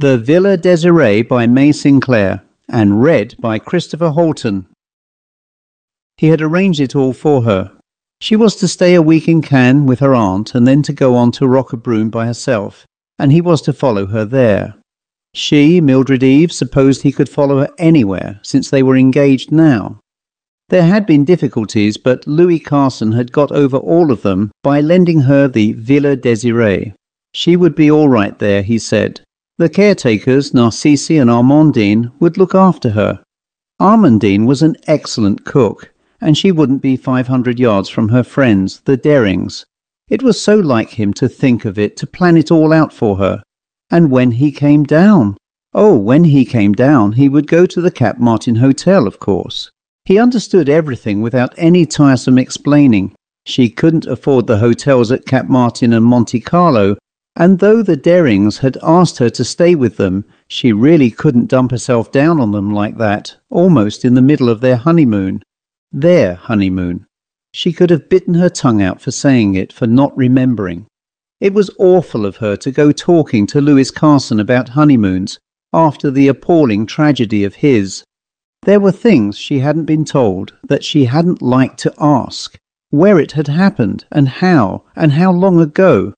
The Villa Désirée by May Sinclair, and read by Christopher Halton. He had arranged it all for her. She was to stay a week in Cannes with her aunt and then to go on to Roquebrune by herself, and he was to follow her there. She, Mildred Eve, supposed he could follow her anywhere, since they were engaged now. There had been difficulties, but Louis Carson had got over all of them by lending her the Villa Désirée. She would be all right there, he said. The caretakers, Narcisse and Armandine, would look after her. Armandine was an excellent cook, and she wouldn't be 500 yards from her friends, the Darings. It was so like him to think of it, to plan it all out for her. And when he came down? Oh, when he came down, he would go to the Cap Martin Hotel, of course. He understood everything without any tiresome explaining. She couldn't afford the hotels at Cap Martin and Monte Carlo, and though the Darings had asked her to stay with them, she really couldn't dump herself down on them like that, almost in the middle of their honeymoon. Their honeymoon. She could have bitten her tongue out for saying it, for not remembering. It was awful of her to go talking to Louis Carson about honeymoons, after the appalling tragedy of his. There were things she hadn't been told, that she hadn't liked to ask. Where it had happened, and how long ago.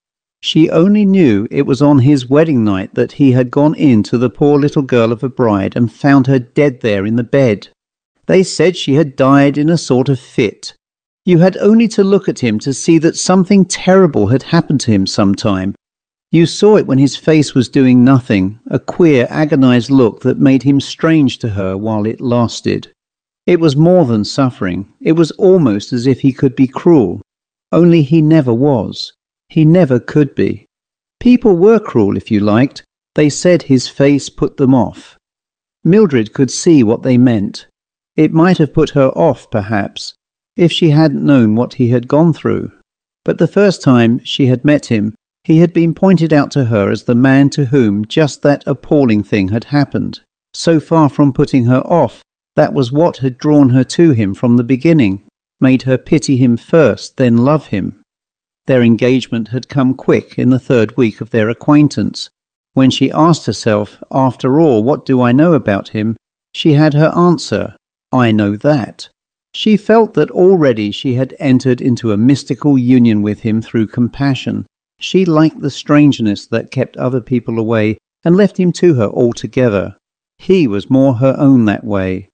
She only knew it was on his wedding night that he had gone in to the poor little girl of a bride and found her dead there in the bed. They said she had died in a sort of fit. You had only to look at him to see that something terrible had happened to him sometime. You saw it when his face was doing nothing, a queer, agonized look that made him strange to her while it lasted. It was more than suffering. It was almost as if he could be cruel. Only he never was. He never could be. People were cruel if you liked. They said his face put them off. Mildred could see what they meant. It might have put her off, perhaps, if she hadn't known what he had gone through. But the first time she had met him, he had been pointed out to her as the man to whom just that appalling thing had happened. So far from putting her off, that was what had drawn her to him from the beginning, made her pity him first, then love him. Their engagement had come quick in the third week of their acquaintance. When she asked herself, after all, what do I know about him, she had her answer, I know that. She felt that already she had entered into a mystical union with him through compassion. She liked the strangeness that kept other people away and left him to her altogether. He was more her own that way.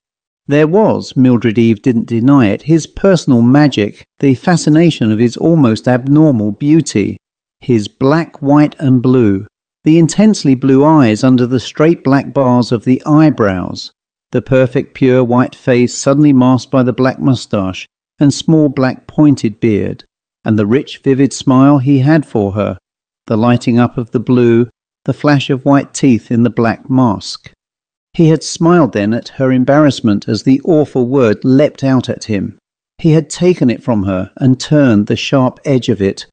There was, Mildred Eve didn't deny it, his personal magic, the fascination of his almost abnormal beauty. His black, white and blue, the intensely blue eyes under the straight black bars of the eyebrows, the perfect pure white face suddenly masked by the black moustache and small black pointed beard, and the rich vivid smile he had for her, the lighting up of the blue, the flash of white teeth in the black mask. He had smiled then at her embarrassment as the awful word leapt out at him. He had taken it from her and turned the sharp edge of it.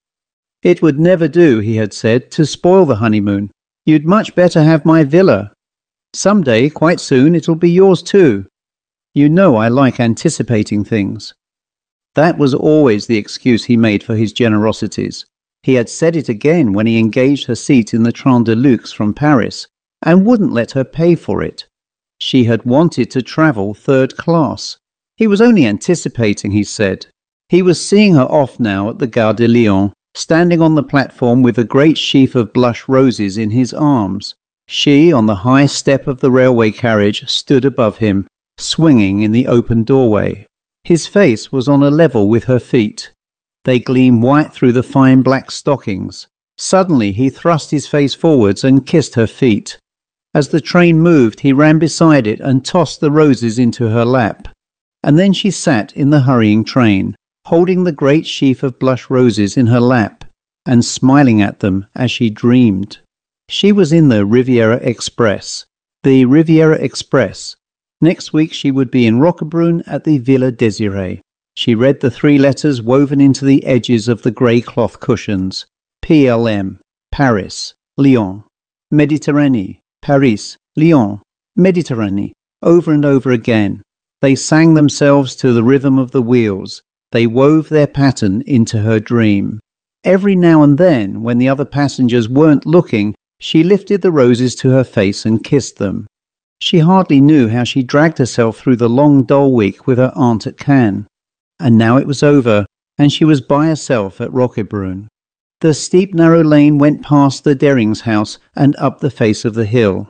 It would never do, he had said, to spoil the honeymoon. You'd much better have my villa. Some day, quite soon, it'll be yours too. You know I like anticipating things. That was always the excuse he made for his generosities. He had said it again when he engaged her seat in the train de luxe from Paris, and wouldn't let her pay for it. She had wanted to travel third class. He was only anticipating, he said. He was seeing her off now at the Gare de Lyon, standing on the platform with a great sheaf of blush roses in his arms. She, on the high step of the railway carriage, stood above him, swinging in the open doorway. His face was on a level with her feet. They gleamed white through the fine black stockings. Suddenly he thrust his face forwards and kissed her feet. As the train moved, he ran beside it and tossed the roses into her lap. And then she sat in the hurrying train, holding the great sheaf of blush roses in her lap, and smiling at them as she dreamed. She was in the Riviera Express. The Riviera Express. Next week she would be in Roquebrune at the Villa Désirée. She read the 3 letters woven into the edges of the grey cloth cushions. PLM, Paris, Lyon, Méditerranée, Paris, Lyon, Méditerranée, over and over again. They sang themselves to the rhythm of the wheels. They wove their pattern into her dream. Every now and then, when the other passengers weren't looking, She lifted the roses to her face and kissed them. She hardly knew how she dragged herself through the long dull week with her aunt at Cannes. And now it was over, and she was by herself at Roquebrune. The steep narrow lane went past the Derrings' house and up the face of the hill.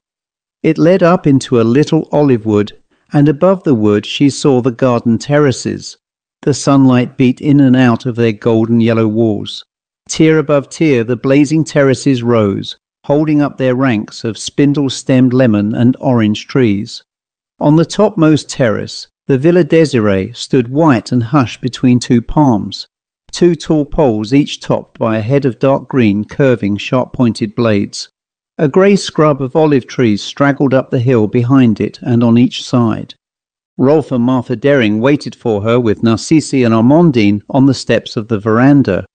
It led up into a little olive wood, and above the wood she saw the garden terraces. The sunlight beat in and out of their golden yellow walls. Tier above tier the blazing terraces rose, holding up their ranks of spindle-stemmed lemon and orange trees. On the topmost terrace, the Villa Désirée stood white and hushed between two palms, two tall poles each topped by a head of dark green curving sharp-pointed blades. A grey scrub of olive trees straggled up the hill behind it and on each side. Rolf and Martha Dering waited for her with Narcisse and Amandine on the steps of the veranda.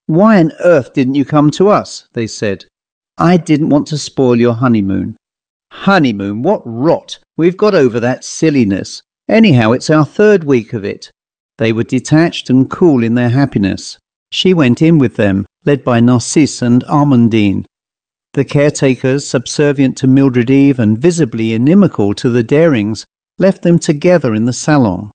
"Why on earth didn't you come to us?" they said. "I didn't want to spoil your honeymoon." "Honeymoon? What rot! We've got over that silliness. Anyhow, it's our third week of it." They were detached and cool in their happiness. She went in with them, led by Narcisse and Amandine. The caretakers, subservient to Mildred Eve and visibly inimical to the Darings, left them together in the salon.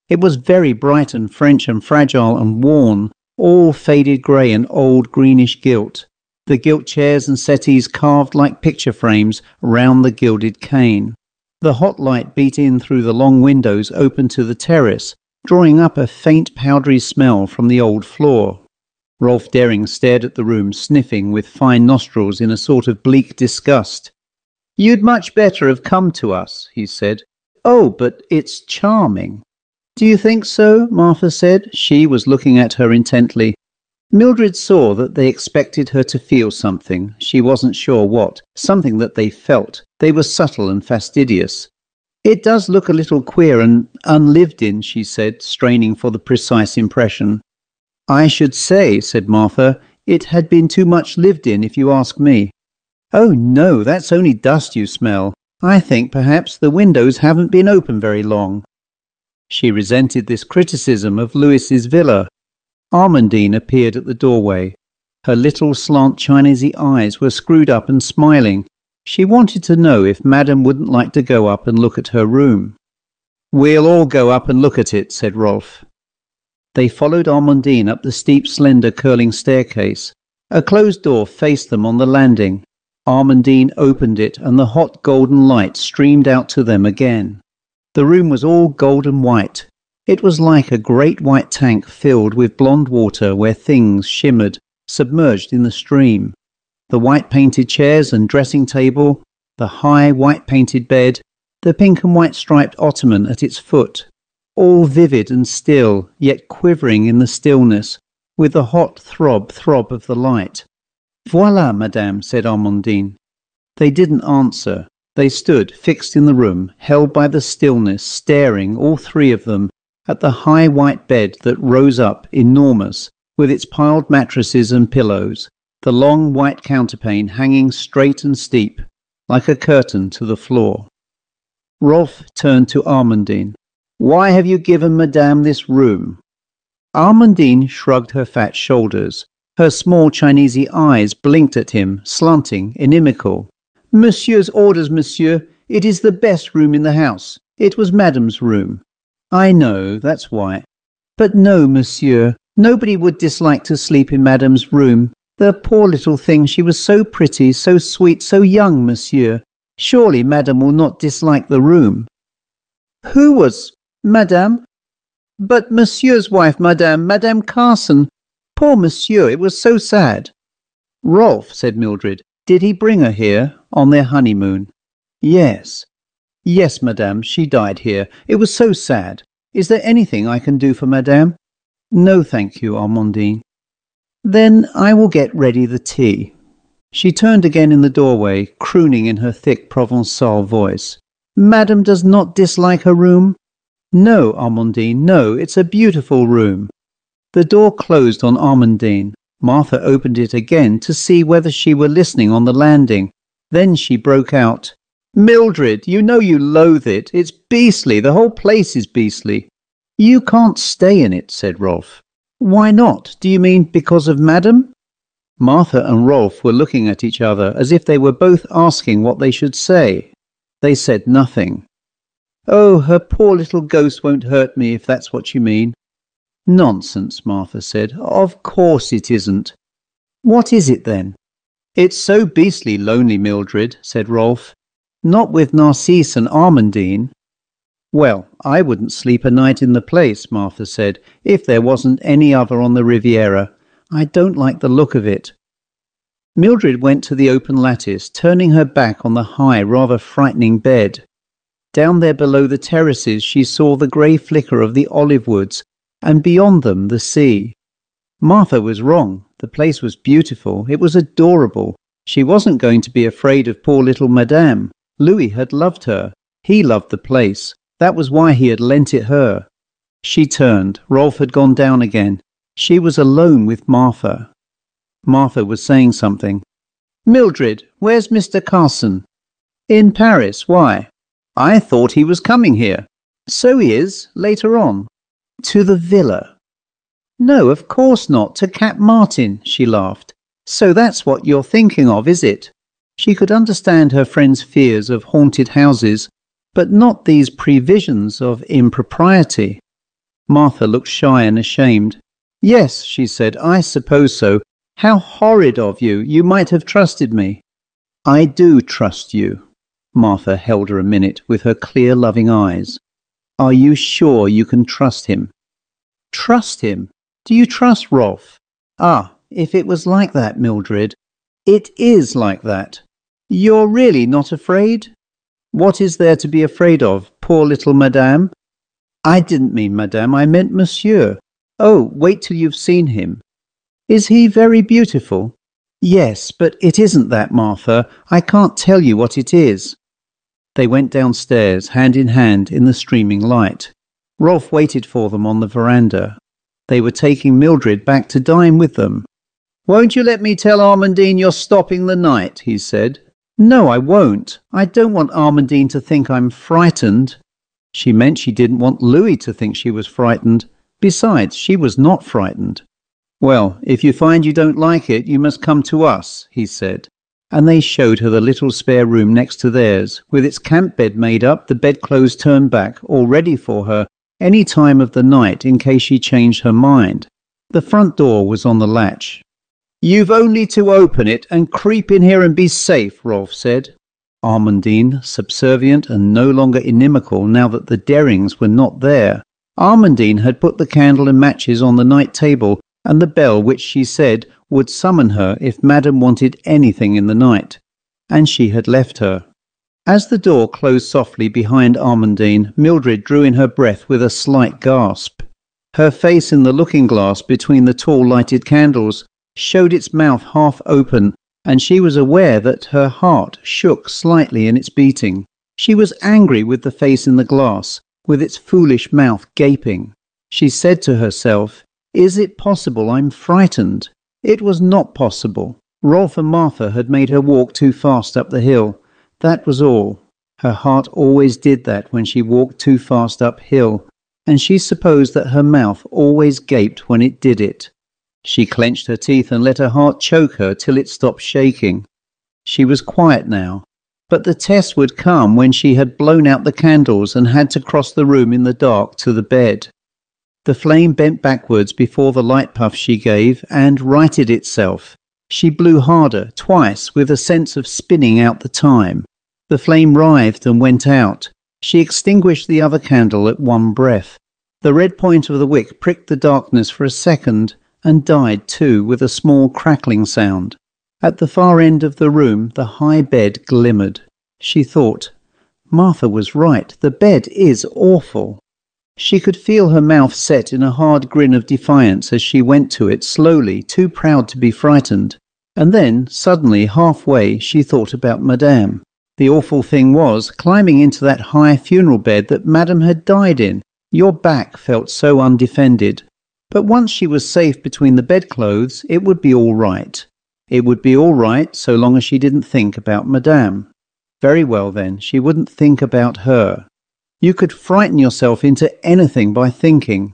It was very bright and French and fragile and worn, all faded grey and old greenish gilt. The gilt chairs and settees carved like picture frames round the gilded cane. The hot light beat in through the long windows open to the terrace, drawing up a faint powdery smell from the old floor. Rolf Dering stared at the room, sniffing with fine nostrils in a sort of bleak disgust. "You'd much better have come to us," he said. "Oh, but it's charming." "Do you think so?" Martha said. She was looking at her intently. Mildred saw that they expected her to feel something. She wasn't sure what. Something that they felt. They were subtle and fastidious. "It does look a little queer and unlived in," she said, straining for the precise impression. "I should say," said Martha, "it had been too much lived in, if you ask me." "Oh no, that's only dust you smell. I think perhaps the windows haven't been open very long." She resented this criticism of Louis's villa. Amandine appeared at the doorway. Her little slant Chinesey eyes were screwed up and smiling. She wanted to know if Madame wouldn't like to go up and look at her room. "We'll all go up and look at it," said Rolf. They followed Amandine up the steep, slender, curling staircase. A closed door faced them on the landing. Amandine opened it, and the hot golden light streamed out to them again. The room was all golden white. It was like a great white tank filled with blonde water where things shimmered, submerged in the stream. The white-painted chairs and dressing table, the high white-painted bed, the pink and white striped ottoman at its foot, all vivid and still, yet quivering in the stillness, with the hot throb of the light. "Voilà, madame," said Amandine. They didn't answer. They stood fixed in the room, held by the stillness, staring, all three of them, at the high white bed that rose up, enormous, with its piled mattresses and pillows, the long white counterpane hanging straight and steep, like a curtain to the floor. Rolf turned to Amandine. "Why have you given Madame this room?" Amandine shrugged her fat shoulders. Her small Chinesey eyes blinked at him, slanting, inimical. "Monsieur's orders, monsieur. It is the best room in the house. It was Madame's room." "I know, that's why." "But no, monsieur. Nobody would dislike to sleep in Madame's room. The poor little thing, she was so pretty, so sweet, so young, monsieur. Surely Madame will not dislike the room." "Who was Madame?" "But Monsieur's wife, Madame Carson. Poor Monsieur, it was so sad." "Rolf," said Mildred, "did he bring her here, on their honeymoon?" "Yes." "Yes, Madame, she died here. It was so sad. Is there anything I can do for Madame?" "No, thank you, Amandine." "Then I will get ready the tea." She turned again in the doorway, crooning in her thick Provençal voice. "Madame does not dislike her room?" "No, Amandine, no, it's a beautiful room." The door closed on Amandine. Martha opened it again to see whether she were listening on the landing. Then she broke out, "Mildred, you know you loathe it. It's beastly. The whole place is beastly." "You can't stay in it," said Rolf. "Why not? Do you mean because of Madame?" Martha and Rolf were looking at each other as if they were both asking what they should say. They said nothing. "Oh, her poor little ghost won't hurt me, if that's what you mean." "Nonsense," Martha said. "Of course it isn't." "What is it then?" "It's so beastly lonely, Mildred," said Rolf. "Not with Narcisse and Armandine." "Well, I wouldn't sleep a night in the place," Martha said, "if there wasn't any other on the Riviera. I don't like the look of it." Mildred went to the open lattice, turning her back on the high, rather frightening bed. Down there below the terraces she saw the grey flicker of the olive woods, and beyond them the sea. Martha was wrong. The place was beautiful. It was adorable. She wasn't going to be afraid of poor little Madame. Louis had loved her. He loved the place. That was why he had lent it her. She turned. Rolf had gone down again. She was alone with Martha. Martha was saying something. "Mildred, where's Mr. Carson?" "In Paris. Why?" "I thought he was coming here." "So he is, later on." "To the villa." "No, of course not. To Cap Martin," she laughed. "So that's what you're thinking of, is it?" She could understand her friend's fears of haunted houses, but not these previsions of impropriety. Martha looked shy and ashamed. "Yes," she said, "I suppose so. How horrid of you. You might have trusted me." "I do trust you." Martha held her a minute with her clear, loving eyes. "Are you sure you can trust him?" "Trust him? Do you trust Rolf?" "Ah, if it was like that, Mildred." "It is like that." "You're really not afraid?" "What is there to be afraid of, poor little Madame?" "I didn't mean Madame, I meant Monsieur." "Oh, wait till you've seen him." "Is he very beautiful?" "Yes, but it isn't that, Martha. I can't tell you what it is." They went downstairs, hand in hand, in the streaming light. Rolf waited for them on the veranda. They were taking Mildred back to dine with them. "Won't you let me tell Armandine you're stopping the night?" he said. "No, I won't. I don't want Armandine to think I'm frightened." She meant she didn't want Louis to think she was frightened. Besides, she was not frightened. "Well, if you find you don't like it, you must come to us," he said. And they showed her the little spare room next to theirs, with its camp bed made up, the bedclothes turned back, all ready for her, any time of the night in case she changed her mind. The front door was on the latch. "You've only to open it and creep in here and be safe," Rolf said. Armandine, subservient and no longer inimical now that the Derrings were not there. Armandine had put the candle and matches on the night table, and the bell which she said would summon her if Madame wanted anything in the night. And she had left her. As the door closed softly behind Armandine, Mildred drew in her breath with a slight gasp. Her face in the looking-glass between the tall lighted candles showed its mouth half open, and she was aware that her heart shook slightly in its beating. She was angry with the face in the glass, with its foolish mouth gaping. She said to herself, "Is it possible I'm frightened?" It was not possible. Rolf and Martha had made her walk too fast up the hill. That was all. Her heart always did that when she walked too fast uphill, and she supposed that her mouth always gaped when it did it. She clenched her teeth and let her heart choke her till it stopped shaking. She was quiet now, but the test would come when she had blown out the candles and had to cross the room in the dark to the bed. The flame bent backwards before the light puff she gave and righted itself. She blew harder, twice, with a sense of spinning out the time. The flame writhed and went out. She extinguished the other candle at one breath. The red point of the wick pricked the darkness for a second and died too with a small crackling sound. At the far end of the room the high bed glimmered. She thought, Martha was right, the bed is awful. She could feel her mouth set in a hard grin of defiance as she went to it slowly, too proud to be frightened. And then, suddenly, halfway, she thought about Madame. The awful thing was, climbing into that high funeral bed that Madame had died in. Your back felt so undefended. But once she was safe between the bedclothes, it would be all right. It would be all right so long as she didn't think about Madame. Very well then, she wouldn't think about her. You could frighten yourself into anything by thinking.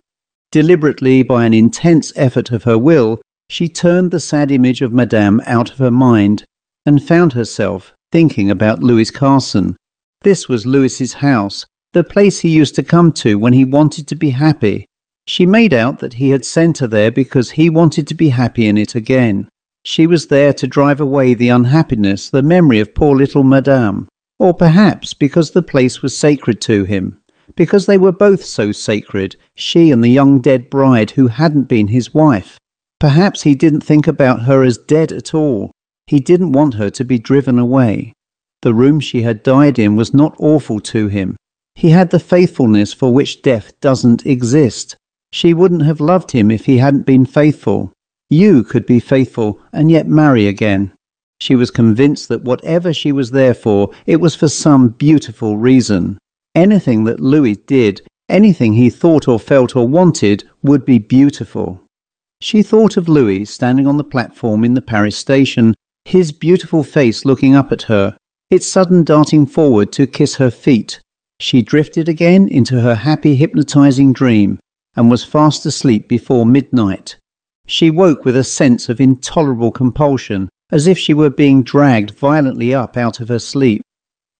Deliberately, by an intense effort of her will, She turned the sad image of Madame out of her mind and found herself thinking about Louis Carson. This was Louis's house, the place he used to come to when he wanted to be happy. She made out that he had sent her there because he wanted to be happy in it again. She was there to drive away the unhappiness, the memory of poor little Madame. Or perhaps because the place was sacred to him. Because they were both so sacred, she and the young dead bride who hadn't been his wife. Perhaps he didn't think about her as dead at all. He didn't want her to be driven away. The room she had died in was not awful to him. He had the faithfulness for which death doesn't exist. She wouldn't have loved him if he hadn't been faithful. You could be faithful and yet marry again. She was convinced that whatever she was there for, it was for some beautiful reason. Anything that Louis did, anything he thought or felt or wanted, would be beautiful. She thought of Louis standing on the platform in the Paris station, his beautiful face looking up at her, its sudden darting forward to kiss her feet. She drifted again into her happy, hypnotizing dream, and was fast asleep before midnight. She woke with a sense of intolerable compulsion, as if she were being dragged violently up out of her sleep.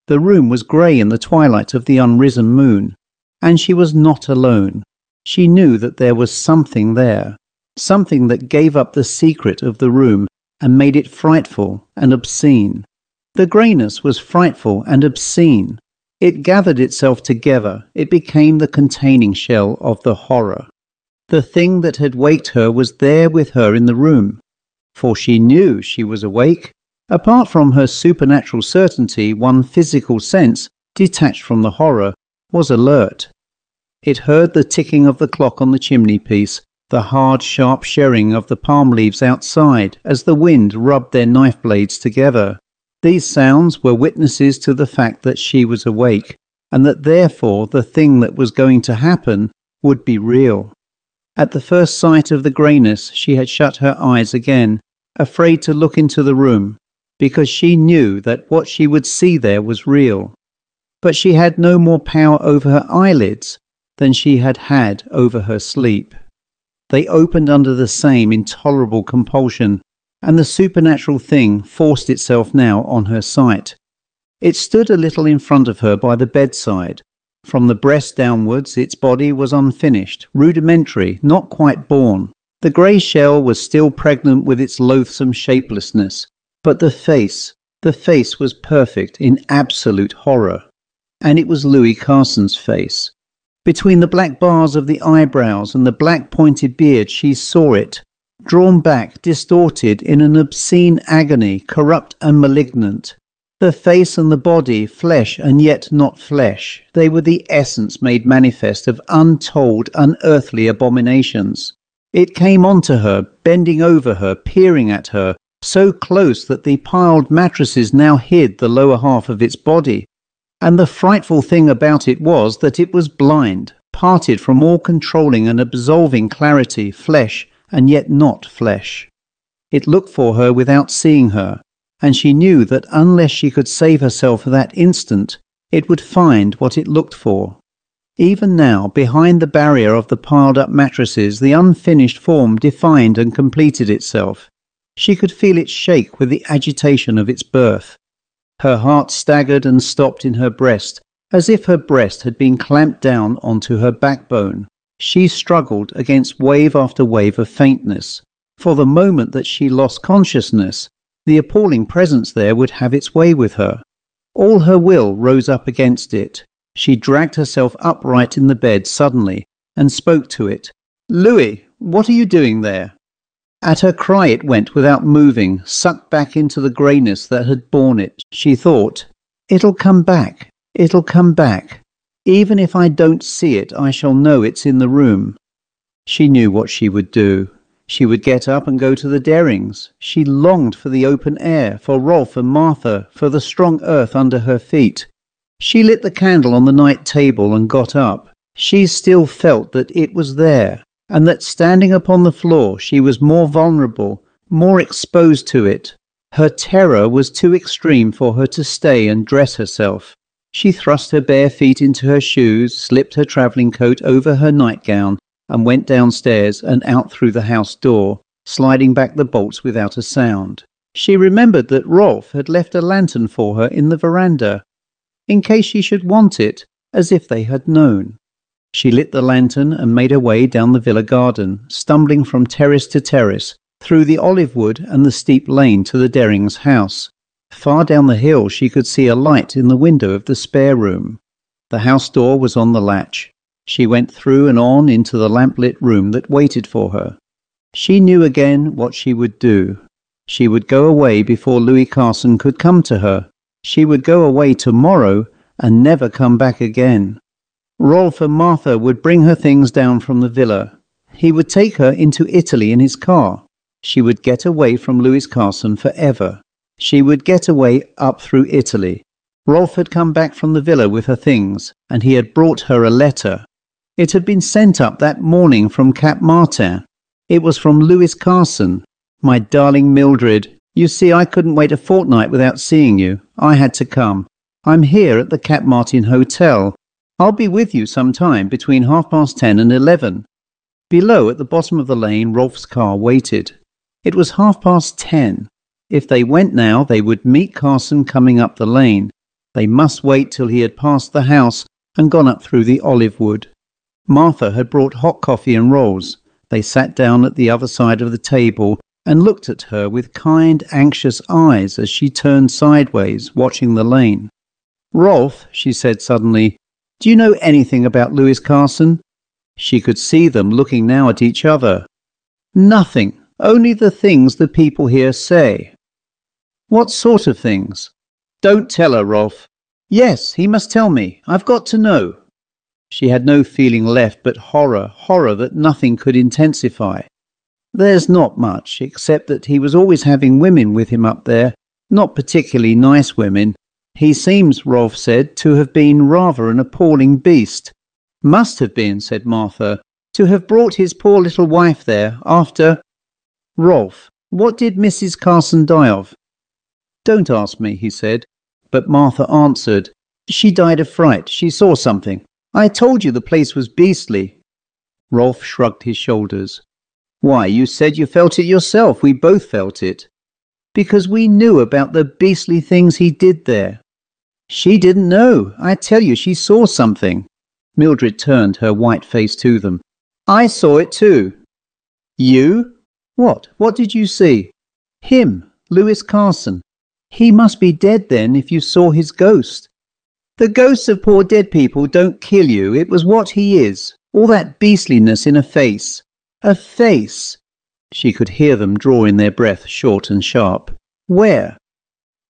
The room was grey in the twilight of the unrisen moon, and she was not alone. She knew that there was something there, something that gave up the secret of the room and made it frightful and obscene. The greyness was frightful and obscene. It gathered itself together. It became the containing shell of the horror. The thing that had waked her was there with her in the room, for she knew she was awake. Apart from her supernatural certainty, one physical sense, detached from the horror, was alert. It heard the ticking of the clock on the chimney-piece, the hard, sharp shirring of the palm leaves outside as the wind rubbed their knife blades together. These sounds were witnesses to the fact that she was awake, and that therefore the thing that was going to happen would be real. At the first sight of the greyness, she had shut her eyes again, afraid to look into the room, because she knew that what she would see there was real. But she had no more power over her eyelids than she had had over her sleep. They opened under the same intolerable compulsion, and the supernatural thing forced itself now on her sight. It stood a little in front of her by the bedside. From the breast downwards, its body was unfinished, rudimentary, not quite born. The grey shell was still pregnant with its loathsome shapelessness, but the face was perfect in absolute horror. And it was Louis Carson's face. Between the black bars of the eyebrows and the black pointed beard she saw it, drawn back, distorted in an obscene agony, corrupt and malignant. The face and the body, flesh and yet not flesh, they were the essence made manifest of untold, unearthly abominations. It came onto her, bending over her, peering at her, so close that the piled mattresses now hid the lower half of its body. And the frightful thing about it was that it was blind, parted from all controlling and absolving clarity, flesh and yet not flesh. It looked for her without seeing her, and she knew that unless she could save herself for that instant, it would find what it looked for. Even now, behind the barrier of the piled-up mattresses, the unfinished form defined and completed itself. She could feel it shake with the agitation of its birth. Her heart staggered and stopped in her breast, as if her breast had been clamped down onto her backbone. She struggled against wave after wave of faintness. For the moment that she lost consciousness, the appalling presence there would have its way with her. All her will rose up against it. She dragged herself upright in the bed suddenly and spoke to it. "Louis, what are you doing there?" At her cry it went without moving, sucked back into the greyness that had borne it. She thought, "It'll come back. It'll come back. Even if I don't see it, I shall know it's in the room." She knew what she would do. She would get up and go to the Darings. She longed for the open air, for Rolf and Martha, for the strong earth under her feet. She lit the candle on the night table and got up. She still felt that it was there, and that standing upon the floor she was more vulnerable, more exposed to it. Her terror was too extreme for her to stay and dress herself. She thrust her bare feet into her shoes, slipped her travelling coat over her nightgown, and went downstairs and out through the house door. sliding back the bolts without a sound. She remembered that Rolf had left a lantern for her in the veranda, in case she should want it, as if they had known. She lit the lantern and made her way down the villa garden, stumbling from terrace to terrace, through the olive wood and the steep lane to the Derrings' house. Far down the hill she could see a light in the window of the spare room. The house door was on the latch. She went through and on into the lamp-lit room that waited for her. She knew again what she would do. She would go away before Louis Carson could come to her. She would go away tomorrow and never come back again. Rolf and Martha would bring her things down from the villa. He would take her into Italy in his car. She would get away from Louis Carson forever. She would get away up through Italy. Rolf had come back from the villa with her things, and he had brought her a letter. It had been sent up that morning from Cap Martin. It was from Louis Carson. "My darling Mildred, you see I couldn't wait a fortnight without seeing you. I had to come. I'm here at the Cap Martin Hotel. I'll be with you some time between 10:30 and 11. Below, at the bottom of the lane, Rolf's car waited. It was 10:30. If they went now, they would meet Carson coming up the lane. They must wait till he had passed the house and gone up through the olive wood. Martha had brought hot coffee and rolls. They sat down at the other side of the table and looked at her with kind, anxious eyes as she turned sideways, watching the lane. "Rolf," she said suddenly, "do you know anything about Louis Carson?" She could see them looking now at each other. "Nothing, only the things the people here say." "What sort of things?" "Don't tell her, Rolf." "Yes, he must tell me. I've got to know." She had no feeling left but horror that nothing could intensify. "There's not much, except that he was always having women with him up there, not particularly nice women. He seems, Rolf said, to have been rather an appalling beast." "Must have been," said Martha, "to have brought his poor little wife there after—" "Rolf, what did Mrs. Carson die of?" "Don't ask me," he said. But Martha answered, "She died of fright. She saw something. I told you the place was beastly." Rolf shrugged his shoulders. "Why, you said you felt it yourself. We both felt it." "Because we knew about the beastly things he did there." "She didn't know. I tell you, she saw something." Mildred turned her white face to them. "I saw it too." "You? What? What did you see?" "Him, Louis Carson. He must be dead then if you saw his ghost." "The ghosts of poor dead people don't kill you. It was what he is. All that beastliness in a face. A face." She could hear them draw in their breath short and sharp. "Where?"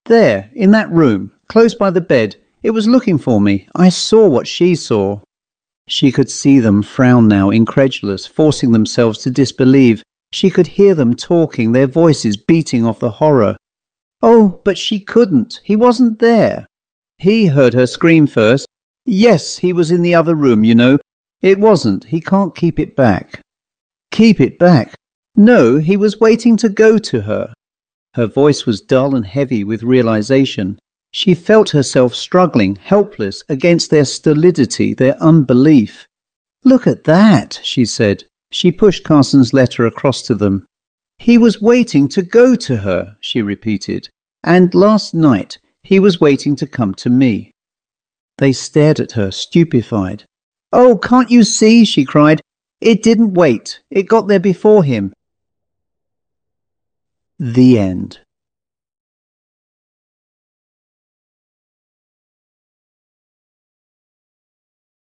"There, in that room, close by the bed. It was looking for me. I saw what she saw." She could see them frown now, incredulous, forcing themselves to disbelieve. She could hear them talking, their voices beating off the horror. "Oh, but she couldn't. He wasn't there." "He heard her scream first." "Yes, he was in the other room, you know." "It wasn't. He can't keep it back." "Keep it back?" "No, he was waiting to go to her." Her voice was dull and heavy with realization. She felt herself struggling, helpless, against their stolidity, their unbelief. "Look at that," she said. She pushed Carson's letter across to them. "He was waiting to go to her," she repeated. "And last night he was waiting to come to me." They stared at her, stupefied. "Oh, can't you see?" she cried. "It didn't wait. It got there before him." The end.